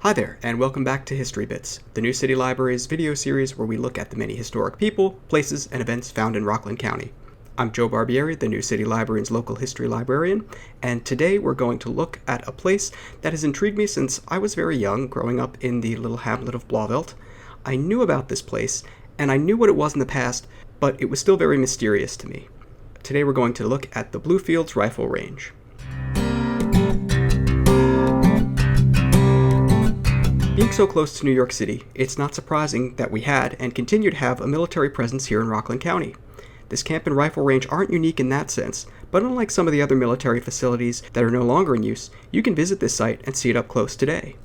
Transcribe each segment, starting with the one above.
Hi there, and welcome back to History Bits, the New City Library's video series where we look at the many historic people, places, and events found in Rockland County. I'm Joe Barbieri, the New City Library's local history librarian, and today we're going to look at a place that has intrigued me since I was very young, growing up in the little hamlet of Blauvelt. I knew about this place, and I knew what it was in the past, but it was still very mysterious to me. Today we're going to look at the Bluefields Rifle Range. Being so close to New York City, it's not surprising that we had and continue to have a military presence here in Rockland County. This camp and rifle range aren't unique in that sense, but unlike some of the other military facilities that are no longer in use, you can visit this site and see it up close today.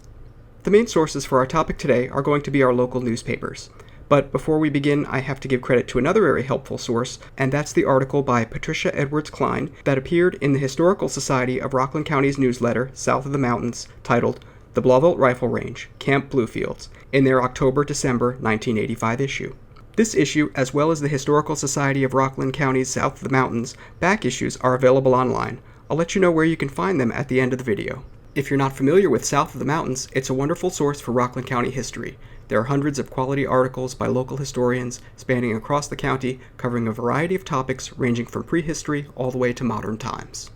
The main sources for our topic today are going to be our local newspapers. But before we begin, I have to give credit to another very helpful source, and that's the article by Patricia Edwards Klein that appeared in the Historical Society of Rockland County's newsletter, South of the Mountains, titled The Blauvelt Rifle Range, Camp Bluefields, in their October-December 1985 issue. This issue, as well as the Historical Society of Rockland County's South of the Mountains back issues, are available online. I'll let you know where you can find them at the end of the video. If you're not familiar with South of the Mountains, it's a wonderful source for Rockland County history. There are hundreds of quality articles by local historians spanning across the county, covering a variety of topics ranging from prehistory all the way to modern times.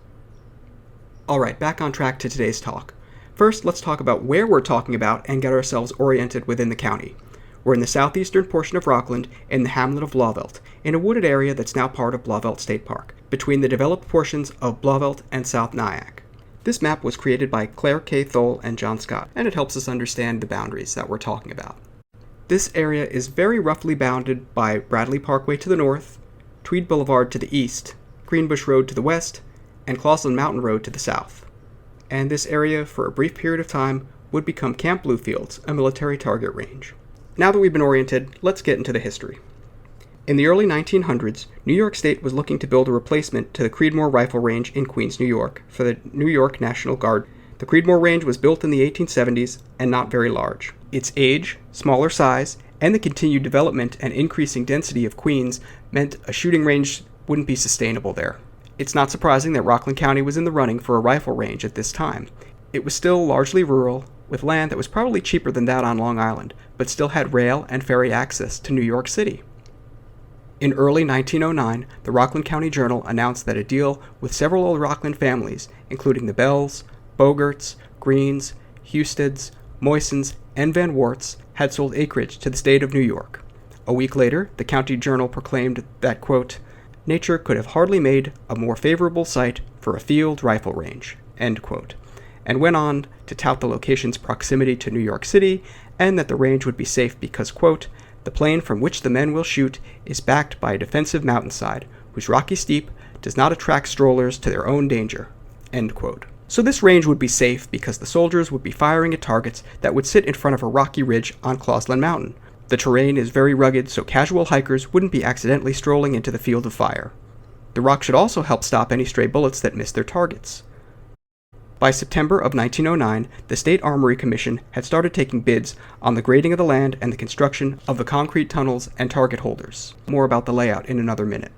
Alright, back on track to today's talk. First, let's talk about where we're talking about and get ourselves oriented within the county. We're in the southeastern portion of Rockland, in the hamlet of Blauvelt, in a wooded area that's now part of Blauvelt State Park, between the developed portions of Blauvelt and South Nyack. This map was created by Claire K. Thole and John Scott, and it helps us understand the boundaries that we're talking about. This area is very roughly bounded by Bradley Parkway to the north, Tweed Boulevard to the east, Greenbush Road to the west, and Clauseland Mountain Road to the south. And this area, for a brief period of time, would become Camp Bluefields, a military target range. Now that we've been oriented, let's get into the history. In the early 1900s, New York State was looking to build a replacement to the Creedmoor Rifle Range in Queens, New York, for the New York National Guard. The Creedmoor Range was built in the 1870s and not very large. Its age, smaller size, and the continued development and increasing density of Queens meant a shooting range wouldn't be sustainable there. It's not surprising that Rockland County was in the running for a rifle range at this time. It was still largely rural, with land that was probably cheaper than that on Long Island, but still had rail and ferry access to New York City. In early 1909, the Rockland County Journal announced that a deal with several old Rockland families, including the Bells, Bogerts, Greens, Husteds, Moissons, and Van Warts, had sold acreage to the state of New York. A week later, the County Journal proclaimed that, quote, nature could have hardly made a more favorable site for a field rifle range, end quote, and went on to tout the location's proximity to New York City and that the range would be safe because, quote, the plain from which the men will shoot is backed by a defensive mountainside, whose rocky steep does not attract strollers to their own danger, end quote. So this range would be safe because the soldiers would be firing at targets that would sit in front of a rocky ridge on Clauseland Mountain. The terrain is very rugged, so casual hikers wouldn't be accidentally strolling into the field of fire. The rock should also help stop any stray bullets that miss their targets. By September of 1909, the State Armory Commission had started taking bids on the grading of the land and the construction of the concrete tunnels and target holders. More about the layout in another minute.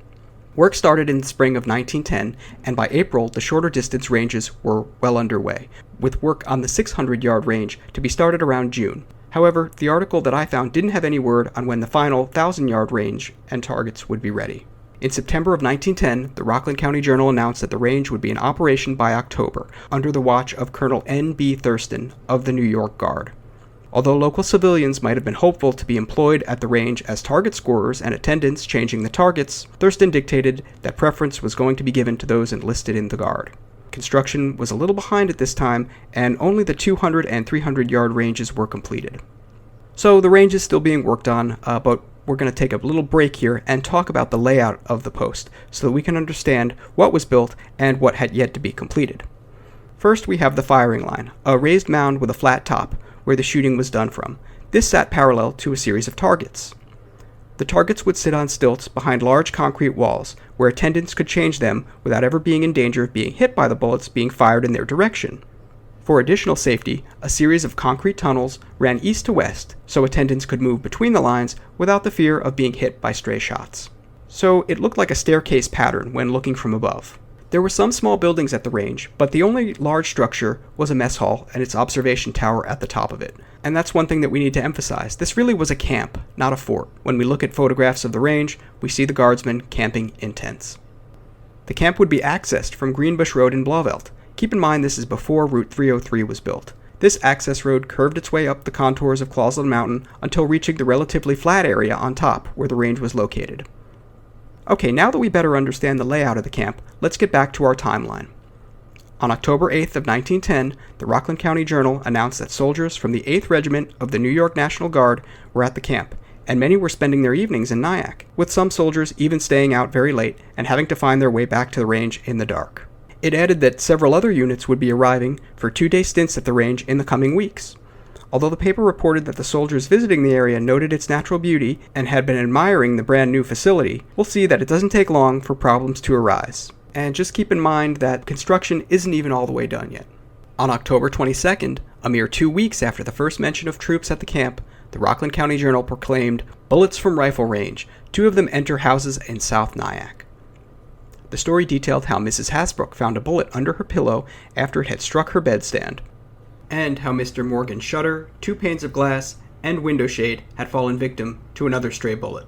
Work started in the spring of 1910, and by April, the shorter distance ranges were well underway, with work on the 600-yard range to be started around June. However, the article that I found didn't have any word on when the final 1,000-yard range and targets would be ready. In September of 1910, the Rockland County Journal announced that the range would be in operation by October, under the watch of Colonel N. B. Thurston of the New York Guard. Although local civilians might have been hopeful to be employed at the range as target scorers and attendants changing the targets, Thurston dictated that preference was going to be given to those enlisted in the Guard. Construction was a little behind at this time, and only the 200 and 300-yard ranges were completed. So the range is still being worked on, but we're going to take a little break here and talk about the layout of the post so that we can understand what was built and what had yet to be completed. First, we have the firing line, a raised mound with a flat top where the shooting was done from. This sat parallel to a series of targets. The targets would sit on stilts behind large concrete walls, where attendants could change them without ever being in danger of being hit by the bullets being fired in their direction. For additional safety, a series of concrete tunnels ran east to west, so attendants could move between the lines without the fear of being hit by stray shots. So it looked like a staircase pattern when looking from above. There were some small buildings at the range, but the only large structure was a mess hall and its observation tower at the top of it. And that's one thing that we need to emphasize. This really was a camp, not a fort. When we look at photographs of the range, we see the guardsmen camping in tents. The camp would be accessed from Greenbush Road in Blauvelt. Keep in mind this is before Route 303 was built. This access road curved its way up the contours of Clausland Mountain until reaching the relatively flat area on top where the range was located. Okay, now that we better understand the layout of the camp, let's get back to our timeline. On October 8th of 1910, the Rockland County Journal announced that soldiers from the 8th Regiment of the New York National Guard were at the camp, and many were spending their evenings in Nyack, with some soldiers even staying out very late and having to find their way back to the range in the dark. It added that several other units would be arriving for 2-day stints at the range in the coming weeks. Although the paper reported that the soldiers visiting the area noted its natural beauty and had been admiring the brand new facility, we'll see that it doesn't take long for problems to arise. And just keep in mind that construction isn't even all the way done yet. On October 22nd, a mere 2 weeks after the first mention of troops at the camp, the Rockland County Journal proclaimed, "Bullets from rifle range. 2 of them enter houses in South Nyack." The story detailed how Mrs. Hasbrook found a bullet under her pillow after it had struck her bedstand, and how Mr. Morgan's shutter, 2 panes of glass, and window shade had fallen victim to another stray bullet.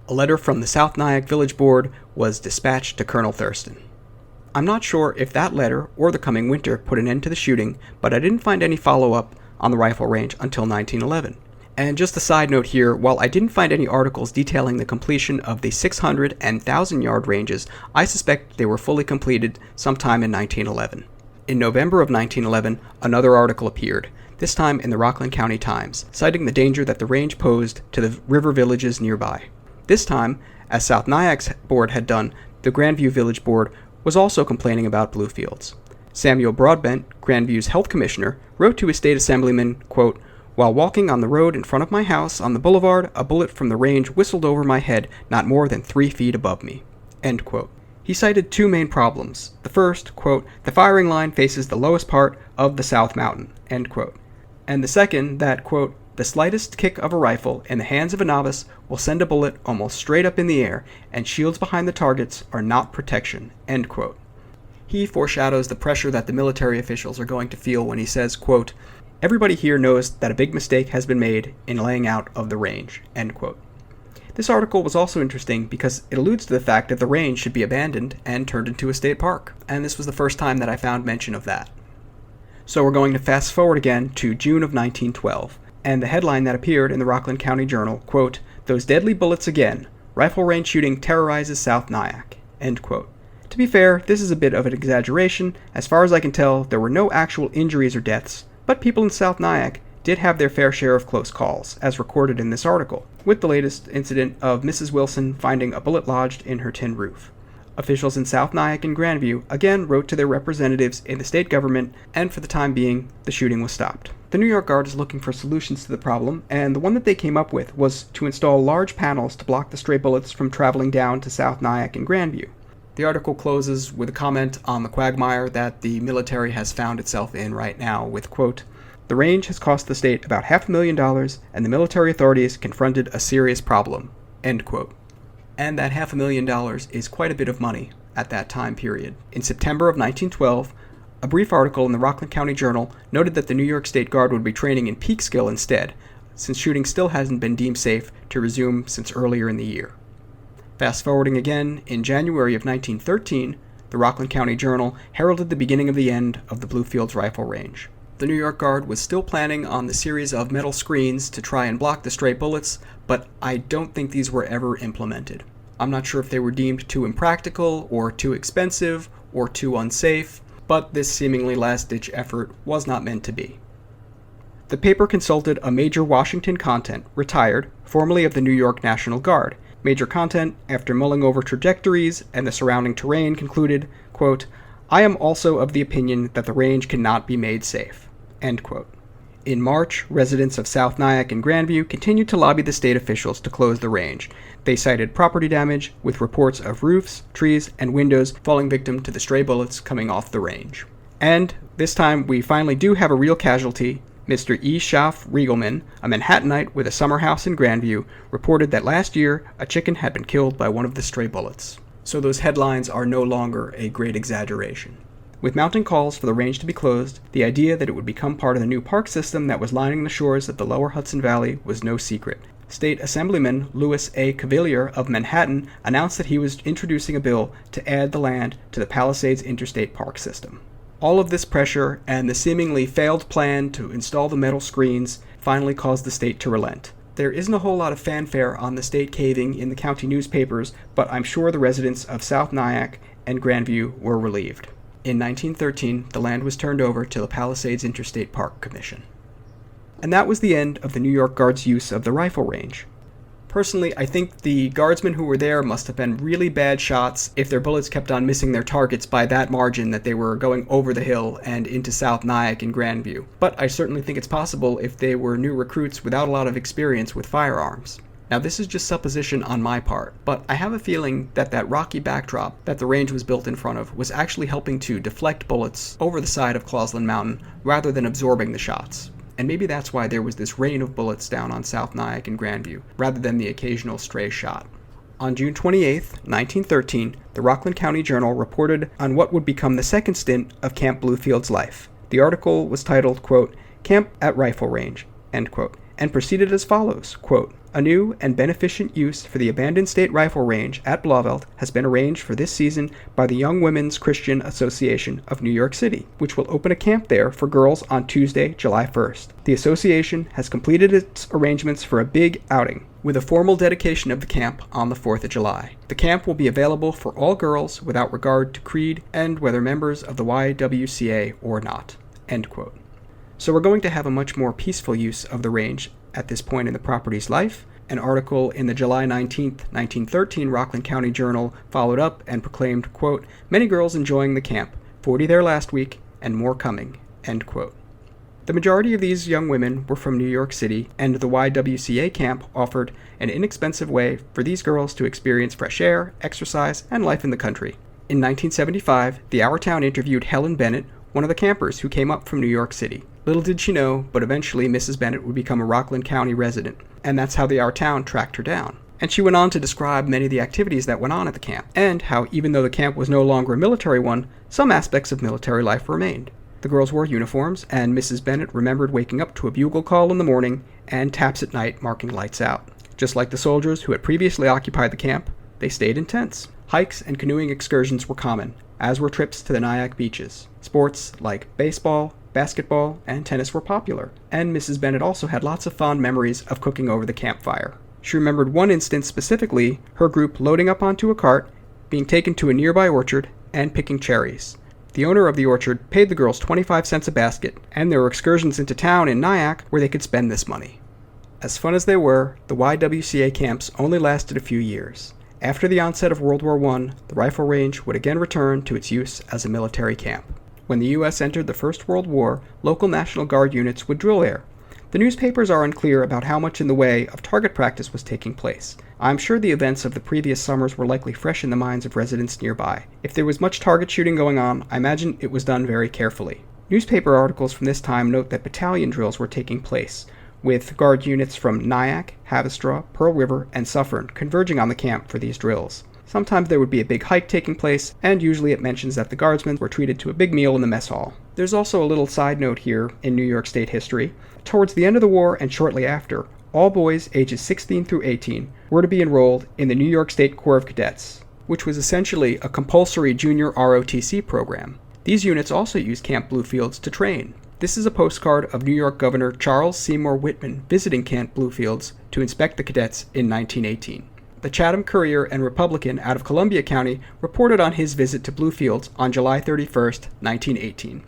A letter from the South Nyack Village Board was dispatched to Colonel Thurston. I'm not sure if that letter or the coming winter put an end to the shooting, but I didn't find any follow-up on the rifle range until 1911. And just a side note here, while I didn't find any articles detailing the completion of the 600 and 1,000-yard ranges, I suspect they were fully completed sometime in 1911. In November of 1911, another article appeared, this time in the Rockland County Times, citing the danger that the range posed to the river villages nearby. This time, as South Nyack's board had done, the Grandview Village Board was also complaining about Bluefields. Samuel Broadbent, Grandview's health commissioner, wrote to his state assemblyman, quote, "While walking on the road in front of my house on the boulevard, a bullet from the range whistled over my head not more than 3 feet above me." End quote. He cited 2 main problems. The first, quote, "The firing line faces the lowest part of the South Mountain," end quote. And the second, that, quote, "The slightest kick of a rifle in the hands of a novice will send a bullet almost straight up in the air, and shields behind the targets are not protection," end quote. He foreshadows the pressure that the military officials are going to feel when he says, quote, "Everybody here knows that a big mistake has been made in laying out of the range," end quote. This article was also interesting because it alludes to the fact that the range should be abandoned and turned into a state park, and this was the first time that I found mention of that. So we're going to fast forward again to June of 1912, and the headline that appeared in the Rockland County Journal, quote, "Those deadly bullets again. Rifle range shooting terrorizes South Nyack," end quote. To be fair, this is a bit of an exaggeration. As far as I can tell, there were no actual injuries or deaths, but people in South Nyack did have their fair share of close calls, as recorded in this article, with the latest incident of Mrs. Wilson finding a bullet lodged in her tin roof. Officials in South Nyack and Grandview again wrote to their representatives in the state government, and for the time being, the shooting was stopped. The New York Guard is looking for solutions to the problem, and the one that they came up with was to install large panels to block the stray bullets from traveling down to South Nyack and Grandview. The article closes with a comment on the quagmire that the military has found itself in right now with, quote, "The range has cost the state about $500,000, and the military authorities confronted a serious problem," end quote. And that $500,000 is quite a bit of money at that time period. In September of 1912, a brief article in the Rockland County Journal noted that the New York State Guard would be training in Peekskill instead, since shooting still hasn't been deemed safe to resume since earlier in the year. Fast forwarding again, in January of 1913, the Rockland County Journal heralded the beginning of the end of the Bluefields Rifle Range. The New York Guard was still planning on the series of metal screens to try and block the stray bullets, but I don't think these were ever implemented. I'm not sure if they were deemed too impractical, or too expensive, or too unsafe, but this seemingly last-ditch effort was not meant to be. The paper consulted a Major Washington Content, retired, formerly of the New York National Guard. Major Content, after mulling over trajectories and the surrounding terrain, concluded, quote, "I am also of the opinion that the range cannot be made safe," end quote. In March, residents of South Nyack and Grandview continued to lobby the state officials to close the range. They cited property damage, with reports of roofs, trees, and windows falling victim to the stray bullets coming off the range. And this time, we finally do have a real casualty. Mr. E. Schaff Riegelman, a Manhattanite with a summer house in Grandview, reported that last year a chicken had been killed by one of the stray bullets. So those headlines are no longer a great exaggeration. With mounting calls for the range to be closed, the idea that it would become part of the new park system that was lining the shores of the lower Hudson Valley was no secret. State Assemblyman Louis A. Cavalier of Manhattan announced that he was introducing a bill to add the land to the Palisades Interstate Park system. All of this pressure and the seemingly failed plan to install the metal screens finally caused the state to relent. There isn't a whole lot of fanfare on the state caving in the county newspapers, but I'm sure the residents of South Nyack and Grandview were relieved. In 1913, the land was turned over to the Palisades Interstate Park Commission. And that was the end of the New York Guards' use of the rifle range. Personally, I think the guardsmen who were there must have been really bad shots if their bullets kept on missing their targets by that margin that they were going over the hill and into South Nyack and Grandview. But I certainly think it's possible if they were new recruits without a lot of experience with firearms. Now, this is just supposition on my part, but I have a feeling that that rocky backdrop that the range was built in front of was actually helping to deflect bullets over the side of Clausland Mountain rather than absorbing the shots. And maybe that's why there was this rain of bullets down on South Nyack and Grandview, rather than the occasional stray shot. On June 28, 1913, the Rockland County Journal reported on what would become the second stint of Camp Bluefield's life. The article was titled, quote, "Camp at Rifle Range," end quote, and proceeded as follows, quote, "A new and beneficent use for the abandoned state rifle range at Blauvelt has been arranged for this season by the Young Women's Christian Association of New York City, which will open a camp there for girls on Tuesday, July 1st. The association has completed its arrangements for a big outing, with a formal dedication of the camp on the 4th of July. The camp will be available for all girls without regard to creed and whether members of the YWCA or not," end quote. So we're going to have a much more peaceful use of the range at this point in the property's life. An article in the July 19, 1913 Rockland County Journal followed up and proclaimed, quote, "Many girls enjoying the camp, 40 there last week, and more coming," end quote. The majority of these young women were from New York City, and the YWCA camp offered an inexpensive way for these girls to experience fresh air, exercise, and life in the country. In 1975, the Our Town interviewed Helen Bennett, one of the campers who came up from New York City. Little did she know, but eventually Mrs. Bennett would become a Rockland County resident, and that's how the Our Town tracked her down. And she went on to describe many of the activities that went on at the camp, and how even though the camp was no longer a military one, some aspects of military life remained. The girls wore uniforms, and Mrs. Bennett remembered waking up to a bugle call in the morning and taps at night marking lights out. Just like the soldiers who had previously occupied the camp, they stayed in tents. Hikes and canoeing excursions were common, as were trips to the Nyack beaches. Sports like baseball, basketball, and tennis were popular, and Mrs. Bennett also had lots of fond memories of cooking over the campfire. She remembered one instance specifically, her group loading up onto a cart, being taken to a nearby orchard, and picking cherries. The owner of the orchard paid the girls 25 cents a basket, and there were excursions into town in Nyack where they could spend this money. As fun as they were, the YWCA camps only lasted a few years. After the onset of World War I, the rifle range would again return to its use as a military camp. When the U.S. entered the First World War, local National Guard units would drill there. The newspapers are unclear about how much in the way of target practice was taking place. I'm sure the events of the previous summers were likely fresh in the minds of residents nearby. If there was much target shooting going on, I imagine it was done very carefully. Newspaper articles from this time note that battalion drills were taking place, with Guard units from Nyack, Havistraw, Pearl River, and Suffern converging on the camp for these drills. Sometimes there would be a big hike taking place, and usually it mentions that the guardsmen were treated to a big meal in the mess hall. There's also a little side note here in New York State history. Towards the end of the war and shortly after, all boys ages 16 through 18 were to be enrolled in the New York State Corps of Cadets, which was essentially a compulsory junior ROTC program. These units also used Camp Bluefields to train. This is a postcard of New York Governor Charles Seymour Whitman visiting Camp Bluefields to inspect the cadets in 1918. The Chatham Courier and Republican out of Columbia County reported on his visit to Bluefields on July 31st, 1918,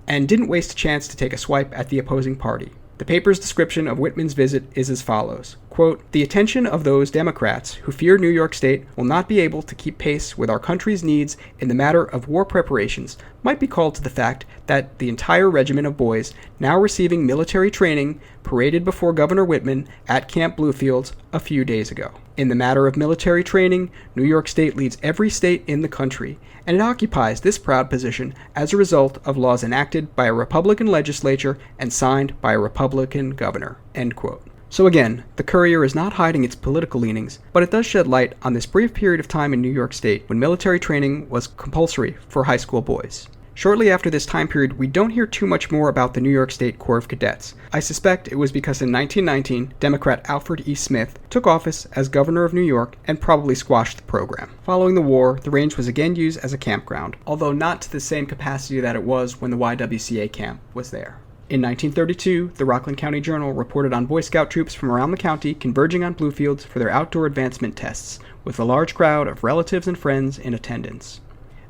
and didn't waste a chance to take a swipe at the opposing party. The paper's description of Whitman's visit is as follows, quote, "The attention of those Democrats who fear New York State will not be able to keep pace with our country's needs in the matter of war preparations might be called to the fact that the entire regiment of boys now receiving military training paraded before Governor Whitman at Camp Bluefields a few days ago. In the matter of military training, New York State leads every state in the country, and it occupies this proud position as a result of laws enacted by a Republican legislature and signed by a Republican governor," end quote. So again, the Courier is not hiding its political leanings, but it does shed light on this brief period of time in New York State when military training was compulsory for high school boys. Shortly after this time period, we don't hear too much more about the New York State Corps of Cadets. I suspect it was because in 1919, Democrat Alfred E. Smith took office as governor of New York and probably squashed the program. Following the war, the range was again used as a campground, although not to the same capacity that it was when the YWCA camp was there. In 1932, the Rockland County Journal reported on Boy Scout troops from around the county converging on Bluefields for their outdoor advancement tests, with a large crowd of relatives and friends in attendance.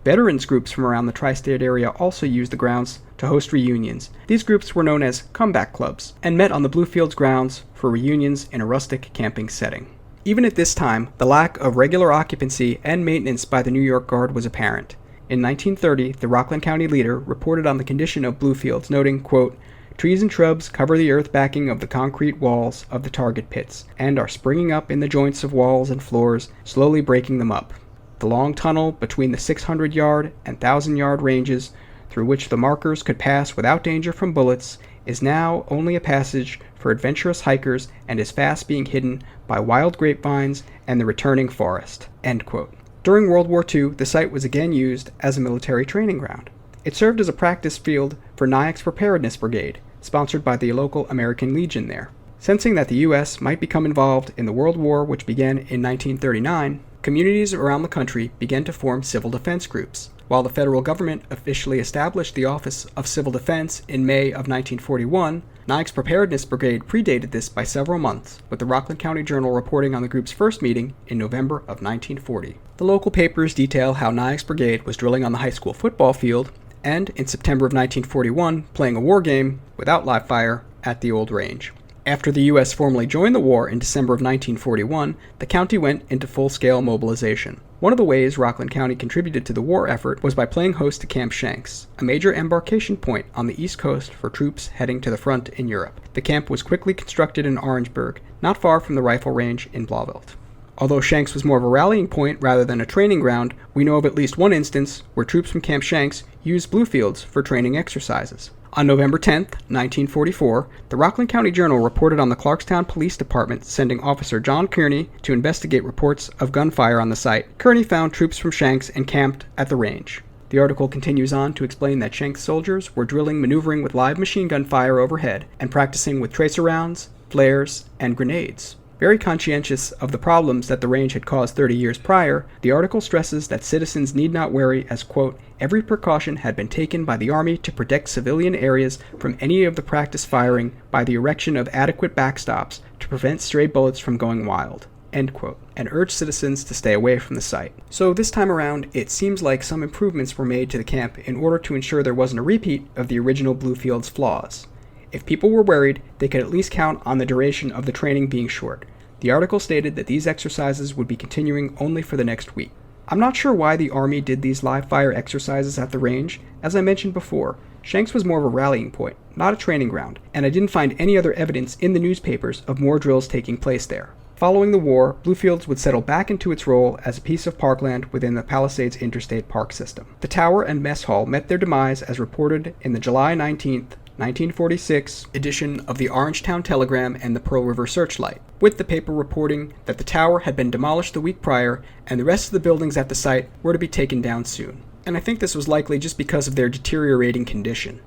Veterans groups from around the tri-state area also used the grounds to host reunions. These groups were known as comeback clubs and met on the Bluefields grounds for reunions in a rustic camping setting. Even at this time, the lack of regular occupancy and maintenance by the New York Guard was apparent. In 1930, the Rockland County Leader reported on the condition of Bluefields, noting, quote, "Trees and shrubs cover the earth backing of the concrete walls of the target pits, and are springing up in the joints of walls and floors, slowly breaking them up. The long tunnel between the 600-yard and 1,000-yard ranges, through which the markers could pass without danger from bullets, is now only a passage for adventurous hikers and is fast being hidden by wild grapevines and the returning forest." End quote. During World War II, the site was again used as a military training ground. It served as a practice field for Nyack's Preparedness Brigade, sponsored by the local American Legion there. Sensing that the U.S. might become involved in the World War, which began in 1939, communities around the country began to form civil defense groups. While the federal government officially established the Office of Civil Defense in May of 1941, Nyack's Preparedness Brigade predated this by several months, with the Rockland County Journal reporting on the group's first meeting in November of 1940. The local papers detail how Nyack's Brigade was drilling on the high school football field and, in September of 1941, playing a war game without live fire at the old range. After the U.S. formally joined the war in December of 1941, the county went into full-scale mobilization. One of the ways Rockland County contributed to the war effort was by playing host to Camp Shanks, a major embarkation point on the East Coast for troops heading to the front in Europe. The camp was quickly constructed in Orangeburg, not far from the rifle range in Blauvelt. Although Shanks was more of a rallying point rather than a training ground, we know of at least one instance where troops from Camp Shanks used Bluefields for training exercises. On November 10, 1944, the Rockland County Journal reported on the Clarkstown Police Department sending Officer John Kearney to investigate reports of gunfire on the site. Kearney found troops from Shanks encamped at the range. The article continues on to explain that Shanks soldiers were drilling maneuvering with live machine gun fire overhead and practicing with tracer rounds, flares, and grenades. Very conscientious of the problems that the range had caused 30 years prior, the article stresses that citizens need not worry as, quote, "every precaution had been taken by the Army to protect civilian areas from any of the practice firing by the erection of adequate backstops to prevent stray bullets from going wild," end quote, and urged citizens to stay away from the site. So this time around, it seems like some improvements were made to the camp in order to ensure there wasn't a repeat of the original Bluefields flaws. If people were worried, they could at least count on the duration of the training being short. The article stated that these exercises would be continuing only for the next week. I'm not sure why the Army did these live fire exercises at the range. As I mentioned before, Shanks was more of a rallying point, not a training ground, and I didn't find any other evidence in the newspapers of more drills taking place there. Following the war, Bluefields would settle back into its role as a piece of parkland within the Palisades Interstate Park System. The tower and mess hall met their demise as reported in the July 19, 1946 edition of the Orangetown Telegram and the Pearl River Searchlight, with the paper reporting that the tower had been demolished the week prior and the rest of the buildings at the site were to be taken down soon. And I think this was likely just because of their deteriorating condition.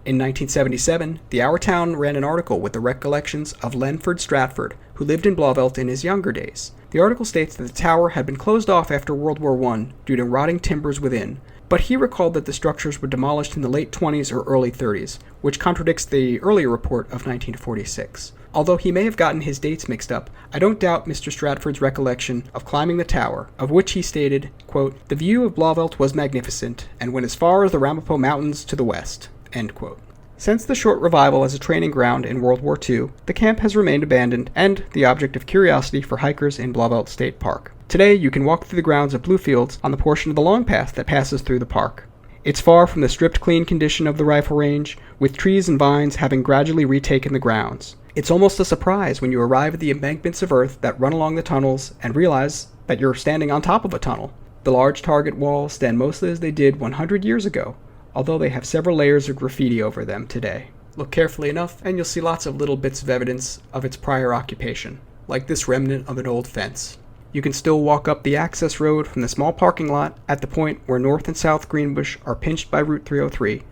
In 1977, the Our Town ran an article with the recollections of Lenford Stratford, who lived in Blauvelt in his younger days. The article states that the tower had been closed off after World War I due to rotting timbers within, but he recalled that the structures were demolished in the late 20s or early 30s, which contradicts the earlier report of 1946. Although he may have gotten his dates mixed up, I don't doubt Mr. Stratford's recollection of climbing the tower, of which he stated, quote, "The view of Blauvelt was magnificent, and went as far as the Ramapo Mountains to the west," end quote. Since the short revival as a training ground in World War II, the camp has remained abandoned and the object of curiosity for hikers in Blauvelt State Park. Today, you can walk through the grounds of Bluefields on the portion of the long path that passes through the park. It's far from the stripped clean condition of the rifle range, with trees and vines having gradually retaken the grounds. It's almost a surprise when you arrive at the embankments of earth that run along the tunnels and realize that you're standing on top of a tunnel. The large target walls stand mostly as they did 100 years ago, although they have several layers of graffiti over them today. Look carefully enough, and you'll see lots of little bits of evidence of its prior occupation, like this remnant of an old fence. You can still walk up the access road from the small parking lot at the point where North and South Greenbush are pinched by Route 303,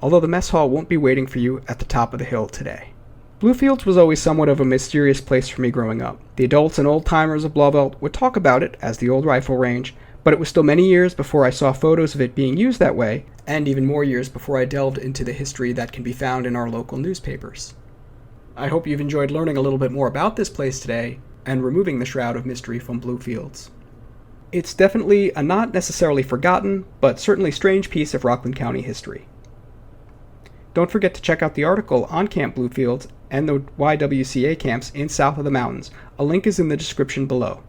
although the mess hall won't be waiting for you at the top of the hill today. Bluefields was always somewhat of a mysterious place for me growing up. The adults and old-timers of Blauvelt would talk about it as the old rifle range, but it was still many years before I saw photos of it being used that way, and even more years before I delved into the history that can be found in our local newspapers. I hope you've enjoyed learning a little bit more about this place today, and removing the shroud of mystery from Bluefields. It's definitely a not necessarily forgotten, but certainly strange piece of Rockland County history. Don't forget to check out the article on Camp Bluefields and the YWCA camps in south of the mountains. A link is in the description below.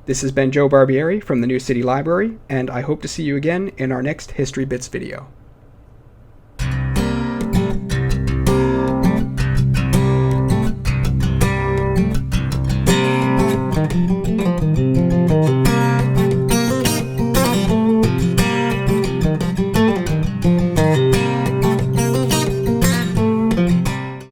This has been Joe Barbieri from the New City Library, and I hope to see you again in our next History Bits video.